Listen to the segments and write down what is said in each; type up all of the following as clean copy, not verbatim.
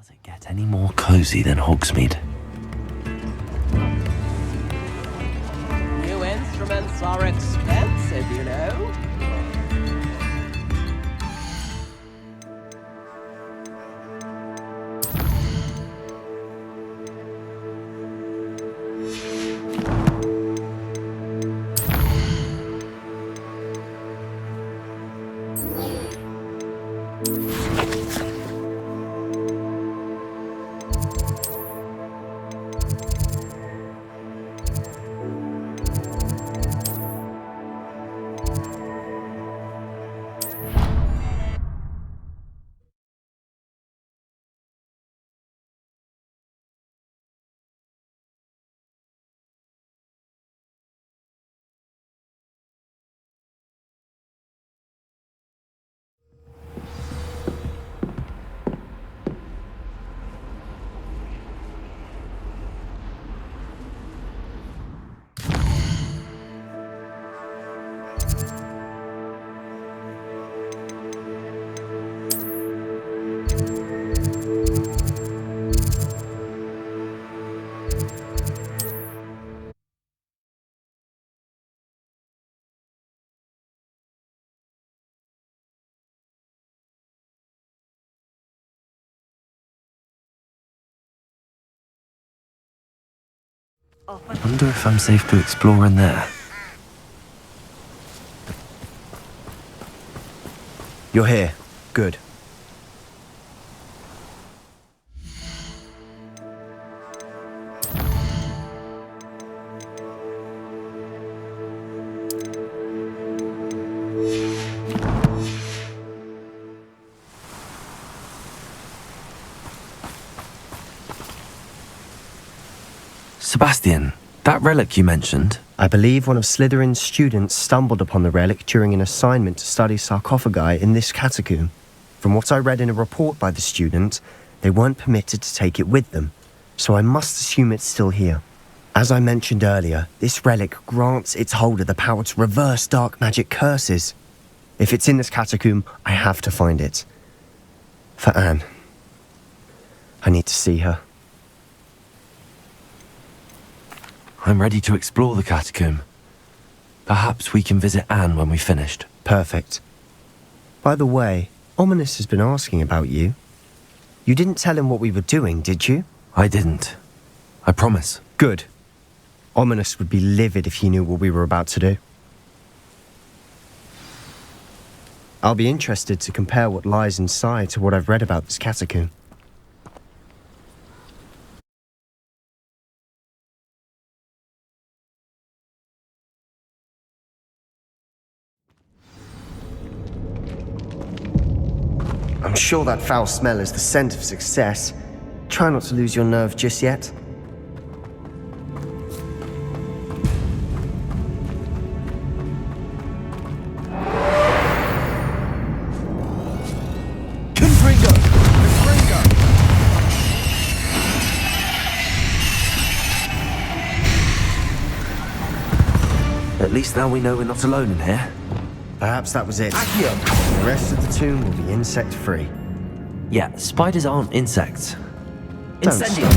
Does it get any more cozy than Hogsmeade? New instruments are expensive, you know. I wonder if I'm safe to explore in there. You're here. Good. Sebastian, that relic you mentioned. I believe one of Slytherin's students stumbled upon the relic during an assignment to study sarcophagi in this catacomb. From what I read in a report by the student, they weren't permitted to take it with them, so I must assume it's still here. As I mentioned earlier, this relic grants its holder the power to reverse dark magic curses. If it's in this catacomb, I have to find it. For Anne. I need to see her. I'm ready to explore the catacomb. Perhaps we can visit Anne when we've finished. Perfect. By the way, Ominous has been asking about you. You didn't tell him what we were doing, did you? I didn't. I promise. Good. Ominous would be livid if he knew what we were about to do. I'll be interested to compare what lies inside to what I've read about this catacomb. I'm sure that foul smell is the scent of success. Try not to lose your nerve just yet. At least now we know we're not alone in here. Perhaps that was it. The rest of the tomb will be insect-free. Yeah, spiders aren't insects. Don't Incendio!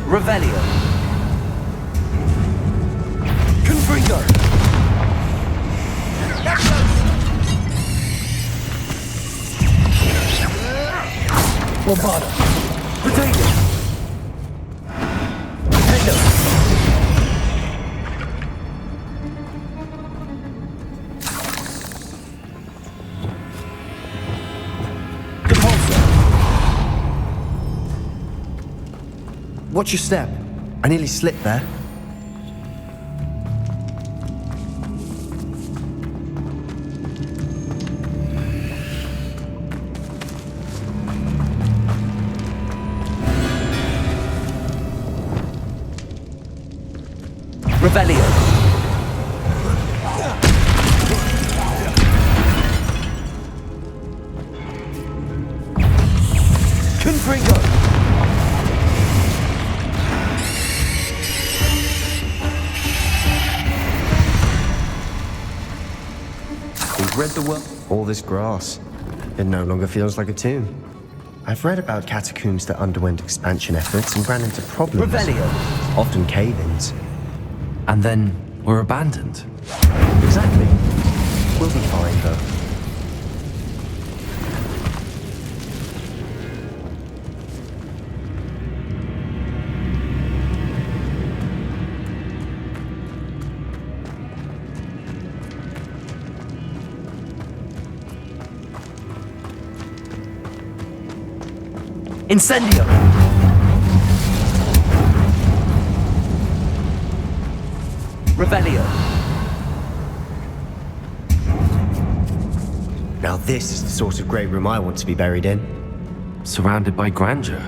Revelio. Confringo! Lombardo. Potato. Potato. Depulso. Watch your step. I nearly slipped there. Revelio. Confringo. read the world. All this grass. It no longer feels like a tomb. I've read about catacombs that underwent expansion efforts and ran into problems. Revelio. Often cave-ins. And then were abandoned. Exactly. We'll be fine, though. Incendio. Revelio. Now this is the sort of great room I want to be buried in. Surrounded by grandeur.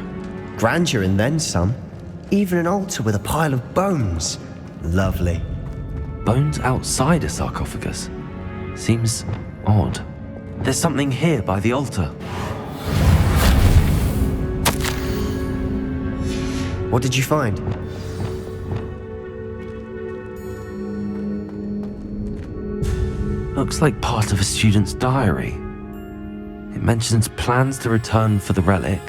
Grandeur and then some. Even an altar with a pile of bones. Lovely. Bones outside a sarcophagus. Seems odd. There's something here by the altar. What did you find? Looks like part of a student's diary. It mentions plans to return for the relic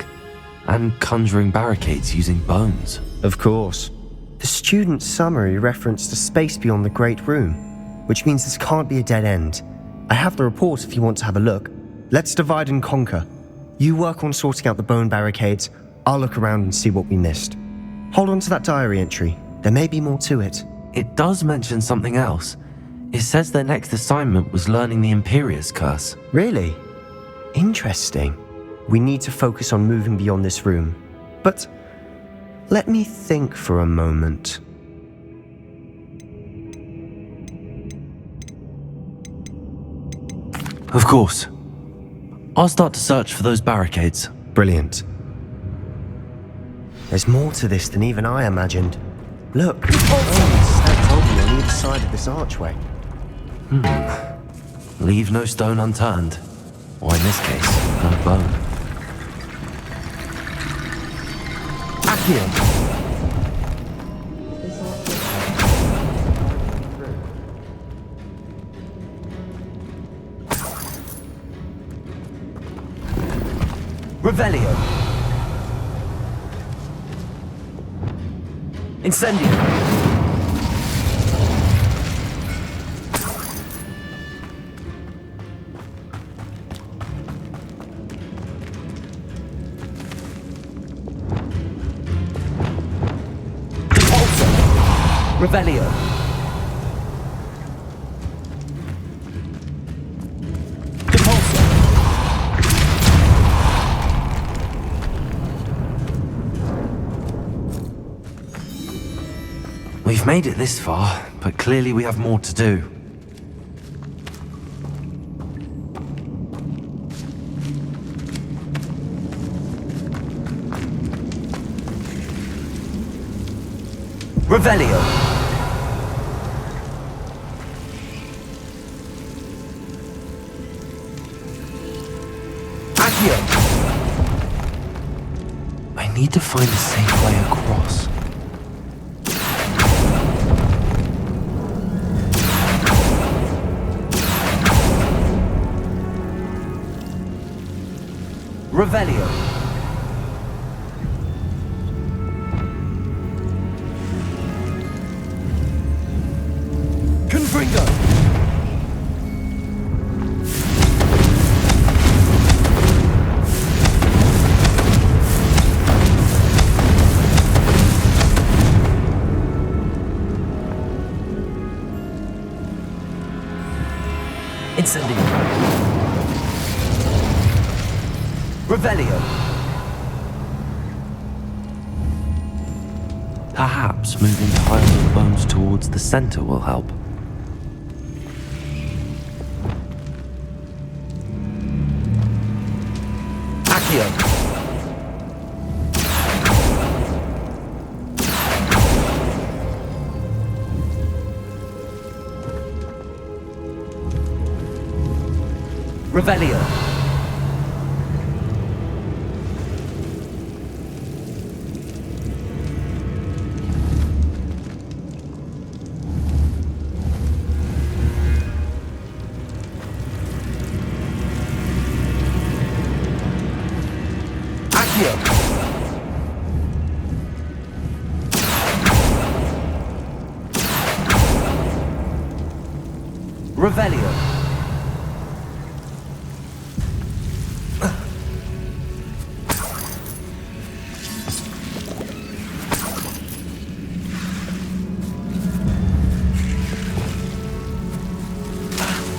and conjuring barricades using bones. Of course. The student's summary referenced a space beyond the Great Room, which means this can't be a dead end. I have the report if you want to have a look. Let's divide and conquer. You work on sorting out the bone barricades. I'll look around and see what we missed. Hold on to that diary entry. There may be more to it. It does mention something else. It says their next assignment was learning the Imperious Curse. Really? Interesting. We need to focus on moving beyond this room. But let me think for a moment. Of course. I'll start to search for those barricades. Brilliant. There's more to this than even I imagined. Look, stacked open on either side of this archway. Leave no stone unturned. Or in this case, no bone. Accio! Revelio. Incendio. Repulsor. Revelio. Repulsor. We've made it this far, but clearly we have more to do. Revelio. Accio. I need to find a safe way across. Revelio. Confringo. Incendio. Revelio. Perhaps moving piles of bones towards the center will help. Accio. Revelio. Accio. Revelio.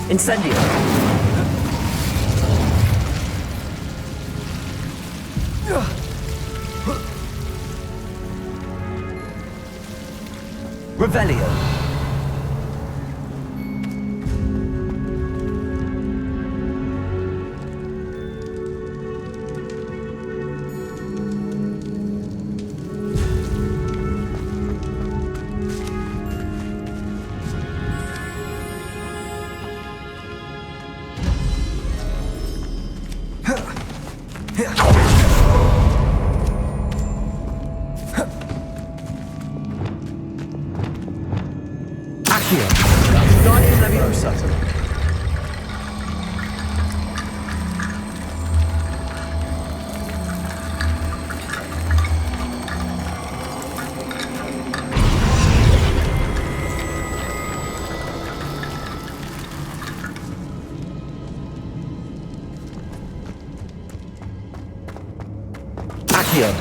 Incendio. Revelio. Accio. Guardian Leviosa. Accio.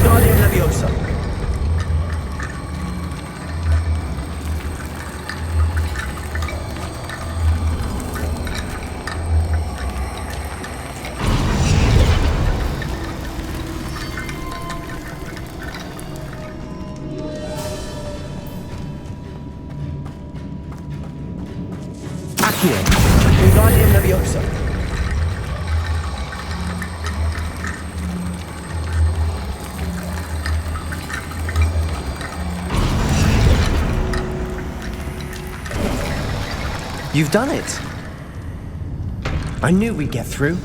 Guardian Leviosa. Accio. Guardian Leviosa. You've done it! I knew we'd get through.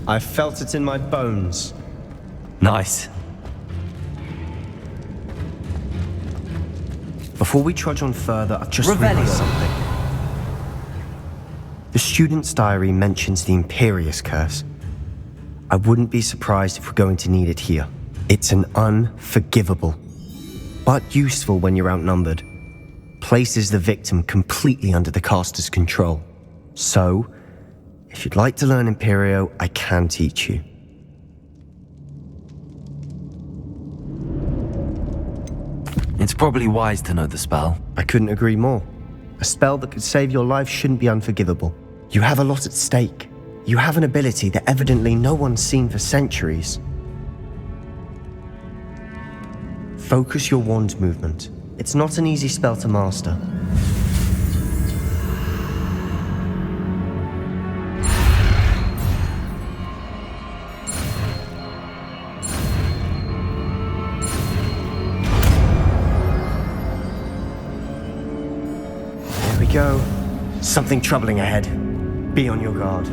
I felt it in my bones. Nice. Before we trudge on further, I've just Revelio. realized something. The student's diary mentions the Imperious Curse. I wouldn't be surprised if we're going to need it here. It's an unforgivable, but useful when you're outnumbered. Places the victim completely under the caster's control. So, if you'd like to learn Imperio, I can teach you. It's probably wise to know the spell. I couldn't agree more. A spell that could save your life shouldn't be unforgivable. You have a lot at stake. You have an ability that evidently no one's seen for centuries. Focus your wand movement. It's not an easy spell to master. There we go. Something troubling ahead. Be on your guard.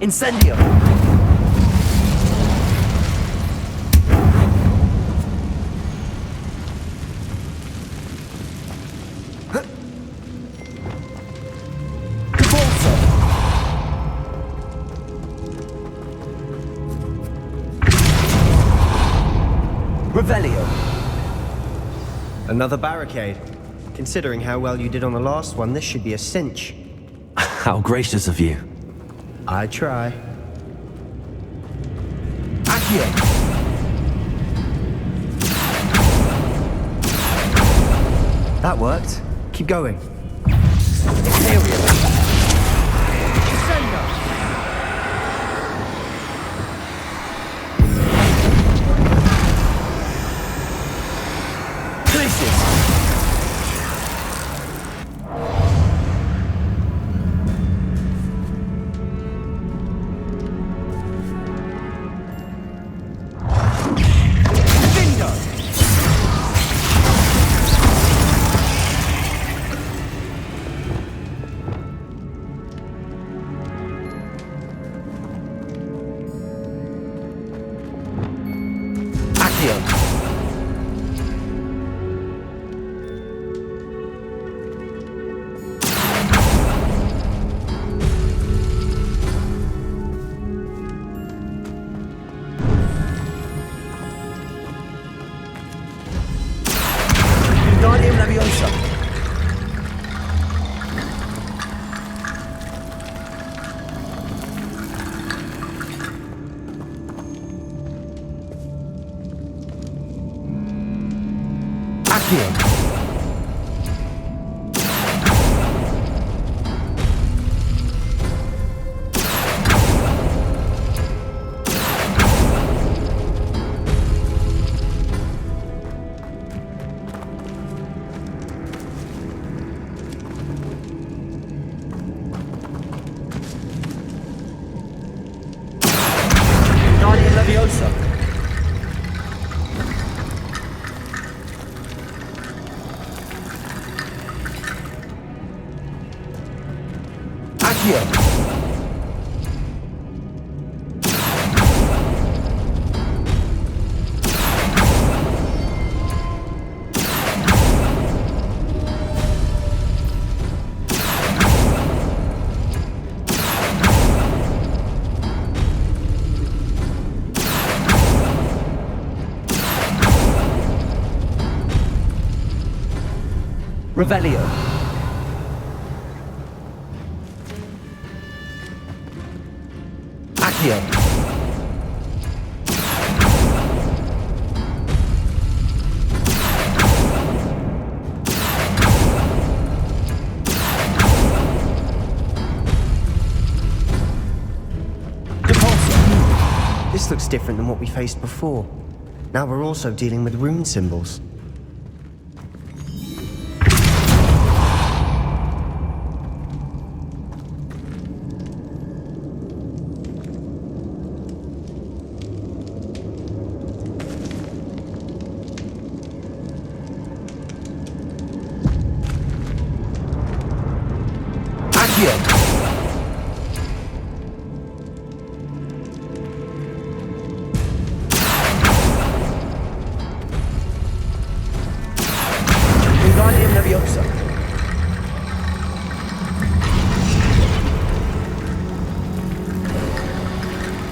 Incendio. Revelio. Another barricade. Considering how well you did on the last one, this should be a cinch. How gracious of you. I try. Accio. That worked. Keep going. Imperial. Descendo. Glacius. Revelio. Accio. This looks different than what we faced before. Now we're also dealing with rune symbols.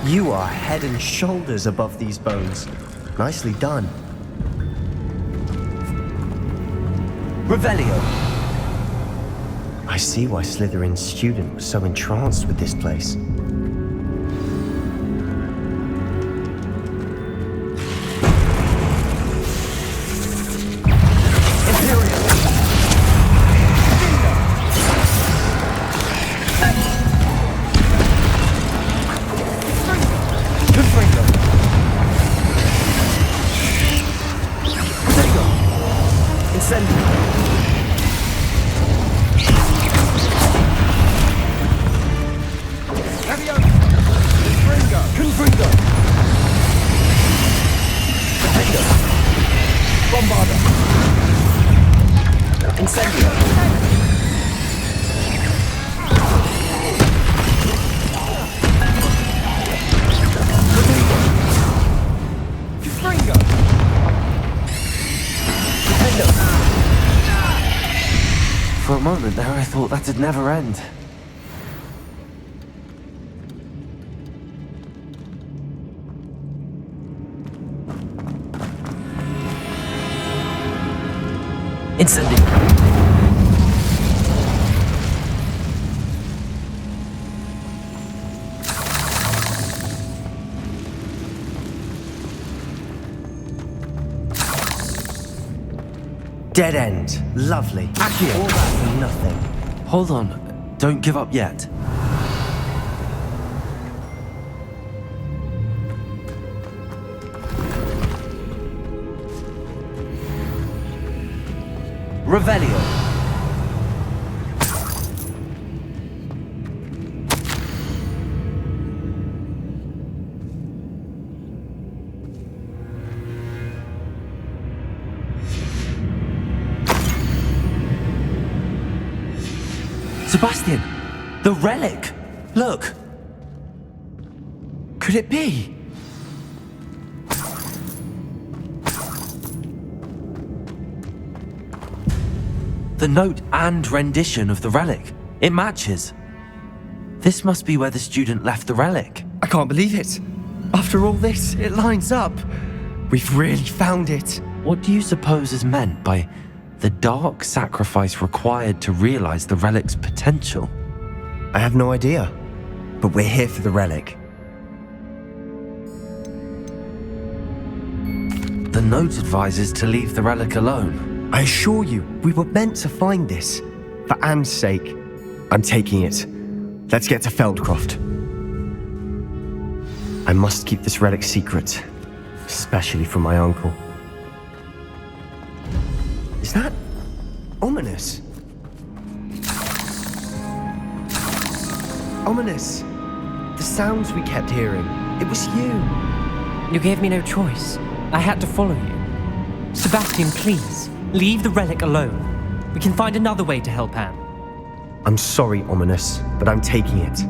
You are head and shoulders above these bones. Nicely done. Revelio. I see why Slytherin's student was so entranced with this place. For a moment there, I thought that'd never end. Incendio. Dead end. Lovely. Accio. All that for nothing. Hold on, don't give up yet. Revelio. Sebastian! The relic! Look! Could it be? The note and rendition of the relic. It matches. This must be where the student left the relic. I can't believe it. After all this, it lines up. We've really found it. What do you suppose is meant by the dark sacrifice required to realize the relic's potential? I have no idea. But we're here for the relic. The note advises to leave the relic alone. I assure you, we were meant to find this. For Anne's sake. I'm taking it. Let's get to Feldcroft. I must keep this relic secret. Especially from my uncle. Is that ominous? Ominous. The sounds we kept hearing. It was you. You gave me no choice. I had to follow you. Sebastian, please, leave the relic alone. We can find another way to help Anne. I'm sorry, Ominous, but I'm taking it.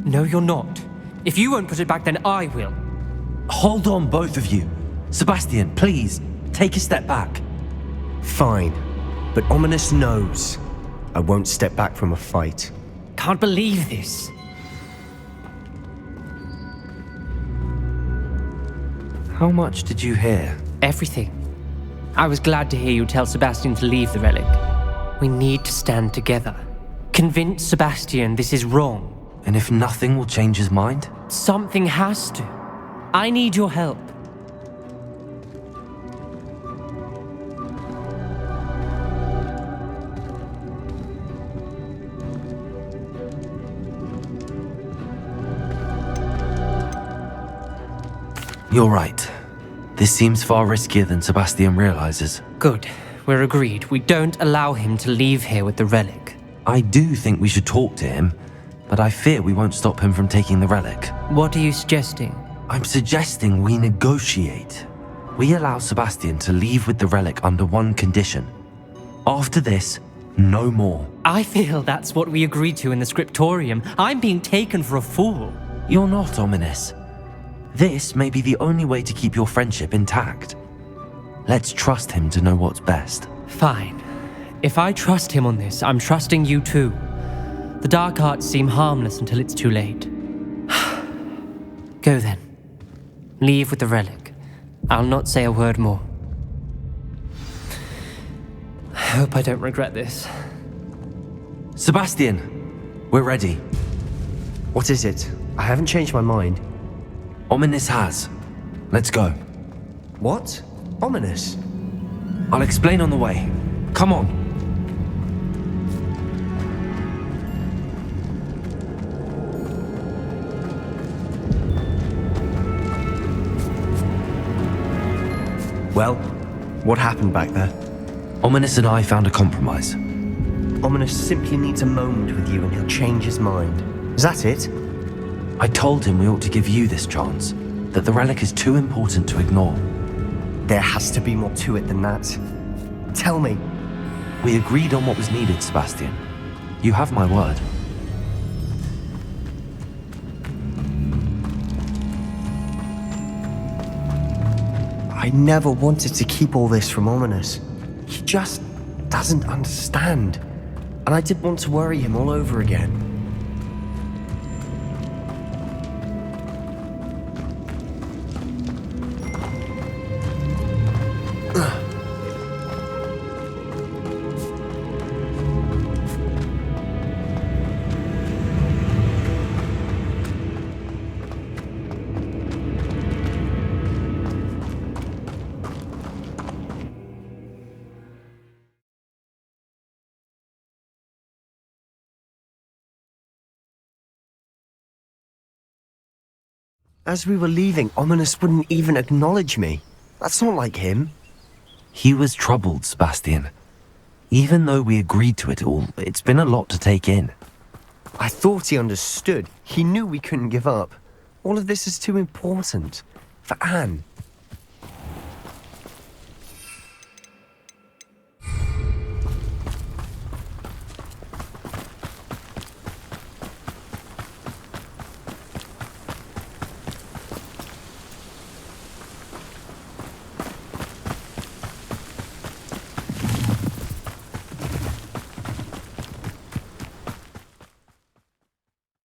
No, you're not. If you won't put it back, then I will. Hold on, both of you. Sebastian, please, take a step back. Fine, but Ominous knows I won't step back from a fight. Can't believe this. How much did you hear? Everything. I was glad to hear you tell Sebastian to leave the relic. We need to stand together. Convince Sebastian this is wrong. And if nothing will change his mind? Something has to. I need your help. You're right. This seems far riskier than Sebastian realizes. Good. We're agreed. We don't allow him to leave here with the relic. I do think we should talk to him, but I fear we won't stop him from taking the relic. What are you suggesting? I'm suggesting we negotiate. We allow Sebastian to leave with the relic under one condition. After this, no more. I feel that's what we agreed to in the scriptorium. I'm being taken for a fool. You're not, Ominous. This may be the only way to keep your friendship intact. Let's trust him to know what's best. Fine. If I trust him on this, I'm trusting you too. The dark arts seem harmless until it's too late. Go then. Leave with the relic. I'll not say a word more. I hope I don't regret this. Sebastian, we're ready. What is it? I haven't changed my mind. Ominous has. Let's go. What? Ominous? I'll explain on the way. Come on. Well, what happened back there? Ominous and I found a compromise. Ominous simply needs a moment with you and he'll change his mind. Is that it? I told him we ought to give you this chance, that the relic is too important to ignore. There has to be more to it than that. Tell me. We agreed on what was needed, Sebastian. You have my word. I never wanted to keep all this from Ominous. He just doesn't understand. And I didn't want to worry him all over again. As we were leaving, Ominous wouldn't even acknowledge me. That's not like him. He was troubled, Sebastian. Even though we agreed to it all, it's been a lot to take in. I thought he understood. He knew we couldn't give up. All of this is too important. For Anne.